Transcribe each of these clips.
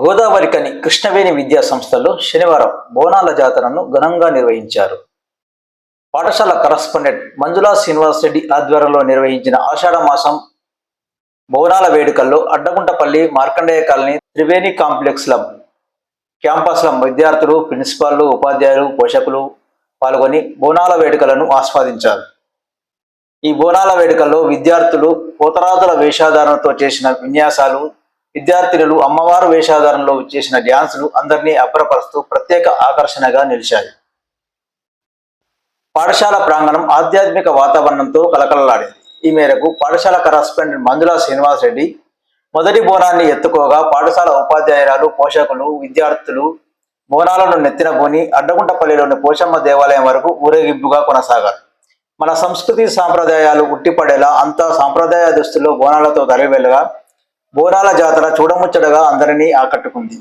గోదావరికని కృష్ణవేణి విద్యా సంస్థలో శనివారం బోనాల జాతరను ఘనంగా నిర్వహించారు. పాఠశాల కరస్పాండెంట్ మంజులా శ్రీనివాస్ రెడ్డి ఆధ్వర్యంలో నిర్వహించిన ఆషాఢ మాసం బోనాల వేడుకల్లో అడ్డగుంటపల్లి మార్కండేయ కాలనీ త్రివేణి క్యాంపస్ల విద్యార్థులు, ప్రిన్సిపాల్లు, ఉపాధ్యాయులు, పోషకులు పాల్గొని బోనాల వేడుకలను ఆస్వాదించారు. ఈ బోనాల వేడుకల్లో విద్యార్థులు పోతరాజుల వేషధారణతో చేసిన విన్యాసాలు, విద్యార్థినులు అమ్మవారు వేషధారణలో చేసిన డ్యాన్సులు అందరినీ అబ్బరపరుస్తూ ప్రత్యేక ఆకర్షణగా నిలిచాయి. పాఠశాల ప్రాంగణం ఆధ్యాత్మిక వాతావరణంతో కలకలలాడింది. ఈ మేరకు పాఠశాల కరస్పాండెంట్ మంజులా శ్రీనివాస్ రెడ్డి మొదటి బోనాన్ని ఎత్తుకోగా పాఠశాల ఉపాధ్యాయురాలు, పోషకులు, విద్యార్థులు బోనాలను నెత్తినబోని అడ్డగుంటపల్లిలోని పోషమ్మ దేవాలయం వరకు ఊరేగింపుగా కొనసాగారు. మన సంస్కృతి సాంప్రదాయాలు ఉట్టిపడేలా అంతా సాంప్రదాయ దుస్తుల్లో బోనాలతో తరలివెళ్ళగా బోనాల జాతర చూడముచ్చటగా అందరినీ ఆకట్టుకుంది.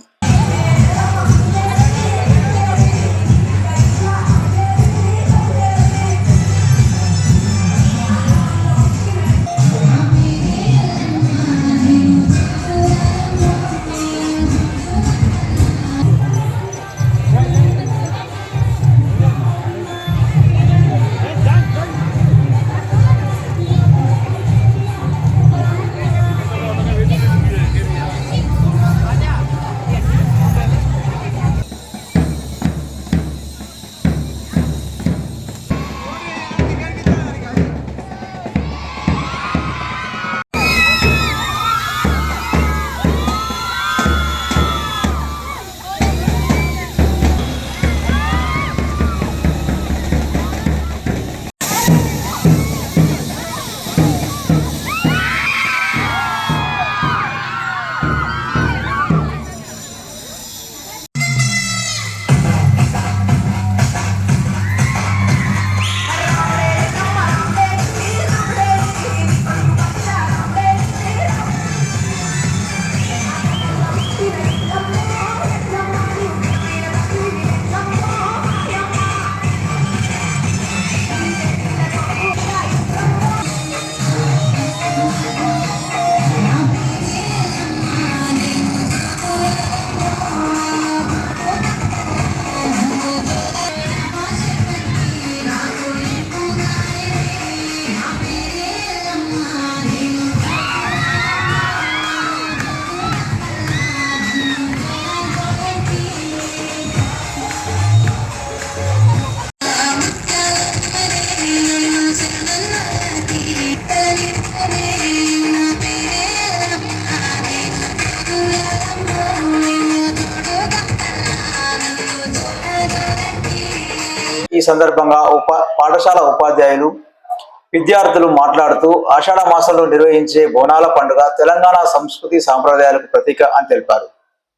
ఈ సందర్భంగా పాఠశాల ఉపాధ్యాయులు, విద్యార్థులు మాట్లాడుతూ ఆషాఢ మాసంలో నిర్వహించే బోనాల పండుగ తెలంగాణ సంస్కృతి సాంప్రదాయాలకు ప్రతీక అని తెలిపారు.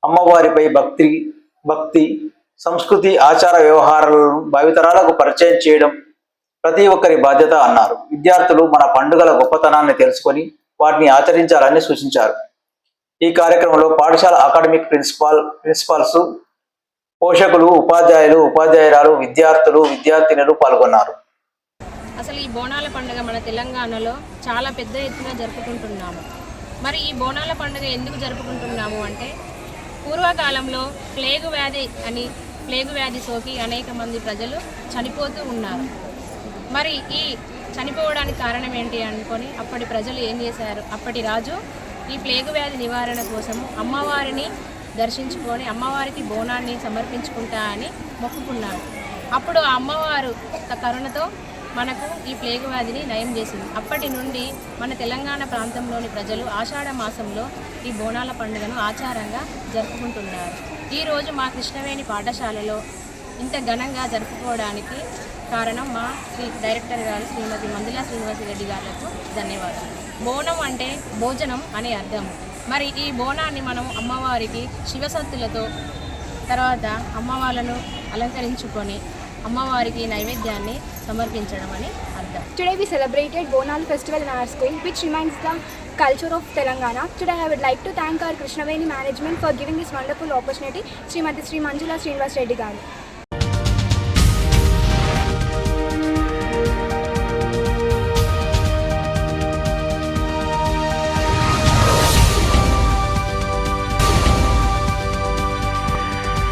అమ్మవారిపై భక్తి, సంస్కృతి, ఆచార వ్యవహారాలను భావితరాలకు పరిచయం చేయడం ప్రతి ఒక్కరి బాధ్యత అన్నారు. విద్యార్థులు మన పండుగల గొప్పతనాన్ని తెలుసుకొని వాటిని ఆచరించాలని సూచించారు. ఈ కార్యక్రమంలో పాఠశాల అకాడమిక్ ప్రిన్సిపాల్స్, పోషకులు, ఉపాధ్యాయులు, ఉపాధ్యాయురాలు, విద్యార్థులు, విద్యార్థినులు పాల్గొన్నారు. అసలు ఈ బోనాల పండుగ మన తెలంగాణలో చాలా పెద్ద ఎత్తున జరుపుకుంటున్నాము. మరి ఈ బోనాల పండుగ ఎందుకు జరుపుకుంటున్నాము అంటే పూర్వకాలంలో ప్లేగు వ్యాధి సోకి అనేక మంది ప్రజలు చనిపోతూ ఉన్నారు. మరి ఈ చనిపోవడానికి కారణం ఏంటి అనుకొని అప్పటి ప్రజలు ఏం చేశారు, అప్పటి రాజు ఈ ప్లేగు వ్యాధి నివారణ కోసము అమ్మవారిని దర్శించుకొని అమ్మవారికి బోనాన్ని సమర్పించుకుంటా అని మొక్కుకున్నాడు. అప్పుడు ఆ అమ్మవారు కరుణతో మనకు ఈ ప్లేగు వ్యాధిని నయం చేసింది. అప్పటి నుండి మన తెలంగాణ ప్రాంతంలోని ప్రజలు ఆషాఢ మాసంలో ఈ బోనాల పండుగను ఆచారంగా జరుపుకుంటున్నారు. ఈరోజు మా కృష్ణవేణి పాఠశాలలో ఇంత ఘనంగా జరుపుకోవడానికి కారణం మా డైరెక్టర్ గారు శ్రీమతి మంజులా శ్రీనివాస్ రెడ్డి గారికి ధన్యవాదాలు. బోనం అంటే భోజనం అనే అర్థం. మరి ఈ బోనాన్ని మనం అమ్మవారికి శివసత్తులతో తర్వాత అమ్మవార్లను అలంకరించుకొని అమ్మవారికి నైవేద్యాన్ని సమర్పించడం అని అర్థం. Today we celebrated Bonal festival in our school, which reminds the culture of Telangana. Today I would like to thank our Krishnaveni management for giving this wonderful opportunity, Srimati Sri Manjula Srinivas Reddy garu.